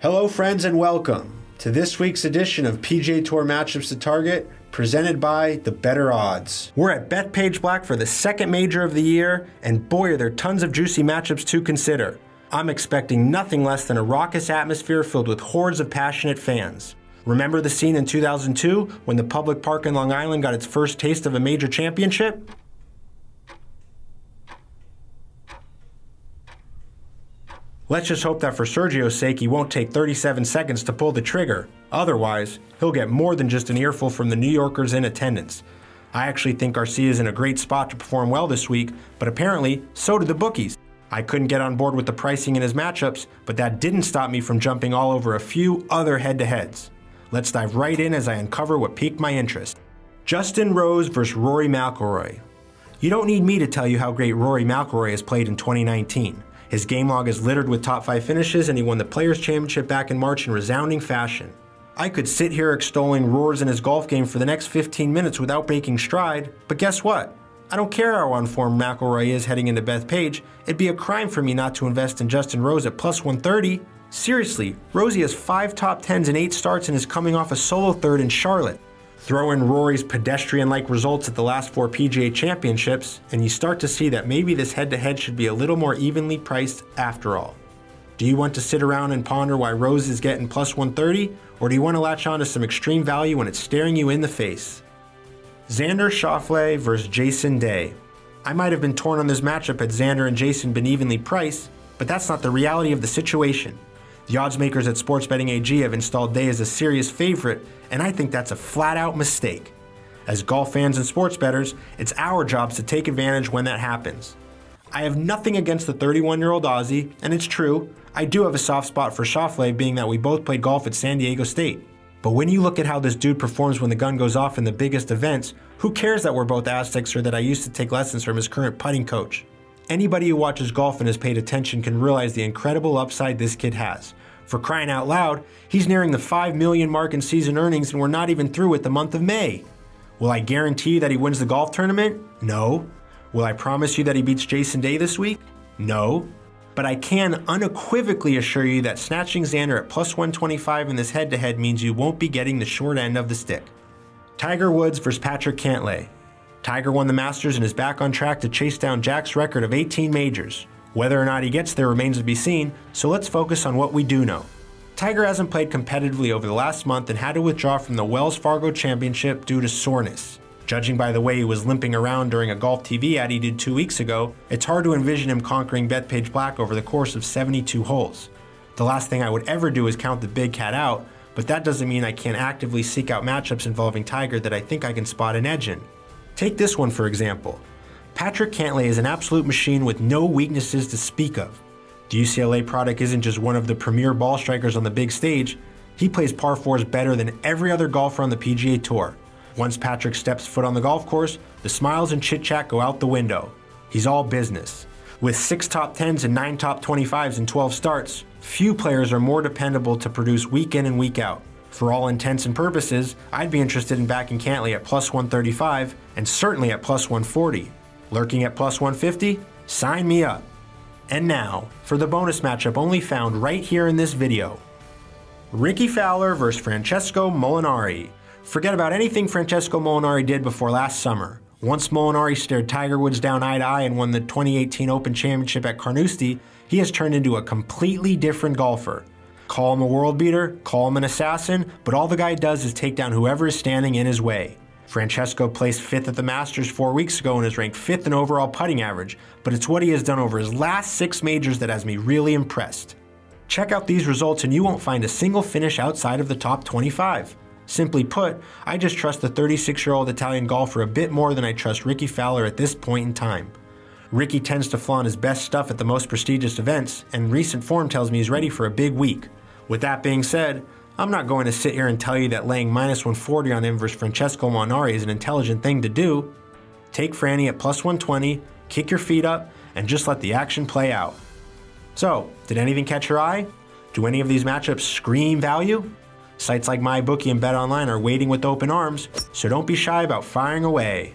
Hello friends and welcome to this week's edition of PGA Tour Matchups to Target, presented by the Bettor Odds. We're at Bethpage Black for the second major of the year, and boy are there tons of juicy matchups to consider. I'm expecting nothing less than a raucous atmosphere filled with hordes of passionate fans. Remember the scene in 2002 when the public park in Long Island got its first taste of a major championship? Let's just hope that for Sergio's sake he won't take 37 seconds to pull the trigger. Otherwise, he'll get more than just an earful from the New Yorkers in attendance. I actually think Garcia's in a great spot to perform well this week, but apparently, so did the bookies. I couldn't get on board with the pricing in his matchups, but that didn't stop me from jumping all over a few other head-to-heads. Let's dive right in as I uncover what piqued my interest. Justin Rose vs. Rory Mcilroy. You don't need me to tell you how great Rory Mcilroy has played in 2019. His game log is littered with top 5 finishes, and he won the Players' Championship back in March in resounding fashion. I could sit here extolling roars in his golf game for the next 15 minutes without breaking stride, but guess what? I don't care how on-form McIlroy is heading into Bethpage. It'd be a crime for me not to invest in Justin Rose at plus 130. Seriously, Rosie has 5 top 10s and 8 starts and is coming off a solo third in Charlotte. Throw in Rory's pedestrian-like results at the last 4 PGA Championships, and you start to see that maybe this head-to-head should be a little more evenly priced after all. Do you want to sit around and ponder why Rose is getting plus 130, or do you want to latch on to some extreme value when it's staring you in the face? Xander Schauffele vs. Jason Day. I might have been torn on this matchup had Xander and Jason been evenly priced, but that's not the reality of the situation. The odds makers at Sports Betting AG have installed Day as a serious favorite, and I think that's a flat-out mistake. As golf fans and sports bettors, it's our jobs to take advantage when that happens. I have nothing against the 31-year-old Aussie, and it's true, I do have a soft spot for Schauffele, being that we both played golf at San Diego State. But when you look at how this dude performs when the gun goes off in the biggest events, who cares that we're both Aztecs or that I used to take lessons from his current putting coach? Anybody who watches golf and has paid attention can realize the incredible upside this kid has. For crying out loud, he's nearing the 5 million mark in season earnings, and we're not even through with the month of May. Will I guarantee that he wins the golf tournament? No. Will I promise you that he beats Jason Day this week? No. But I can unequivocally assure you that snatching Xander at plus 125 in this head-to-head means you won't be getting the short end of the stick. Tiger Woods vs. Patrick Cantlay. Tiger won the Masters and is back on track to chase down Jack's record of 18 majors. Whether or not he gets there remains to be seen, so let's focus on what we do know. Tiger hasn't played competitively over the last month and had to withdraw from the Wells Fargo Championship due to soreness. Judging by the way he was limping around during a Golf TV ad he did 2 weeks ago, it's hard to envision him conquering Bethpage Black over the course of 72 holes. The last thing I would ever do is count the big cat out, but that doesn't mean I can't actively seek out matchups involving Tiger that I think I can spot an edge in. Take this one for example. Patrick Cantlay is an absolute machine with no weaknesses to speak of. The UCLA product isn't just one of the premier ball strikers on the big stage, he plays par 4s better than every other golfer on the PGA Tour. Once Patrick steps foot on the golf course, the smiles and chit-chat go out the window. He's all business. With 6 top 10s and 9 top 25s in 12 starts, few players are more dependable to produce week in and week out. For all intents and purposes, I'd be interested in backing Cantlay at plus 135 and certainly at plus 140. Lurking at plus 150? Sign me up. And now, for the bonus matchup only found right here in this video. Rickie Fowler vs. Francesco Molinari. Forget about anything Francesco Molinari did before last summer. Once Molinari stared Tiger Woods down eye to eye and won the 2018 Open Championship at Carnoustie, he has turned into a completely different golfer. Call him a world beater, call him an assassin, but all the guy does is take down whoever is standing in his way. Francesco placed 5th at the Masters 4 weeks ago and is ranked 5th in overall putting average, but it's what he has done over his last 6 majors that has me really impressed. Check out these results and you won't find a single finish outside of the top 25. Simply put, I just trust the 36-year-old Italian golfer a bit more than I trust Rickie Fowler at this point in time. Rickie tends to flaunt his best stuff at the most prestigious events, and recent form tells me he's ready for a big week. With that being said, I'm not going to sit here and tell you that laying minus 140 on him versus Francesco Molinari is an intelligent thing to do. Take Franny at plus 120, kick your feet up, and just let the action play out. So, did anything catch your eye? Do any of these matchups scream value? Sites like MyBookie and BetOnline are waiting with open arms, so don't be shy about firing away.